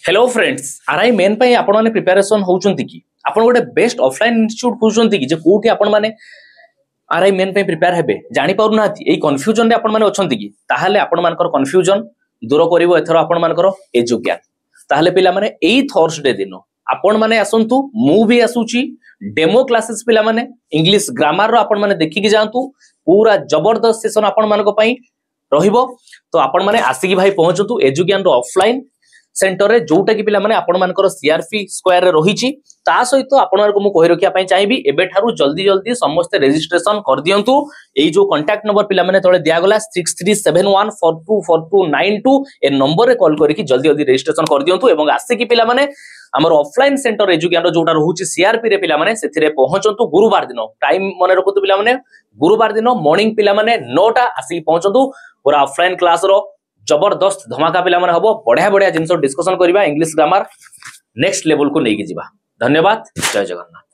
Hello friends RI main पे आपण माने प्रिपरेशन होउचंती कि आपण गोटे बेस्ट ऑफलाइन इंस्टीट्यूट खोजंती कि जे कोठी आपण माने आरआई मेन पे प्रिपेयर हेबे जानि पारु ना एई कंफ्यूजन रे आपण माने अछंती कि ताहाले आपण मानकर कंफ्यूजन दूर करिवो एथरो आपण मानकर एजुज्ञान ताहाले पिला माने एई थर्सडे दिन आपण माने आसंतु मु भी आसुची डेमो क्लासेस पिला माने इंग्लिश ग्रामर रो आपण माने देखि कि जानतु पूरा जबरदस्त सेशन आपण मानको पई रहिबो तो आपण माने आसी कि भाई पहुंचतु एजुज्ञान रो ऑफलाइन सेंटर रे जोटा कि पिला माने आपण मानकर सीआरपी स्क्वायर रे रहिची ता सहित आपण मानको मु कहि रखिया पई चाहिबी एबे ठारू जल्दी जल्दी समस्त रजिस्ट्रेशन कर दियंतु एई जो कांटेक्ट नंबर पिला माने तळे दिया गला 6371424292 ए नंबर रे कॉल करिकि जल्दी जल्दी रजिस्ट्रेशन कर दियंतु एवं आसे कि पिला माने हमर ऑफलाइन सेंटर एजुकेशन जोटा रहूची सीआरपी रे पिला माने सेथिरे पहुंचंतु गुरुवार दिन टाइम मने रखतु पिला माने गुरुवार दिन मॉर्निंग पिला माने 9टा आसी पहुंचंतु पूरा ऑफलाइन क्लास रो जबरदस्त धमाका पिला माने हबो बढ़िया बढ़िया जिंस डिस्कशन करबा इंग्लिश ग्रामर नेक्स्ट लेवल को लेके जिबा। धन्यवाद। जय जगन्नाथ।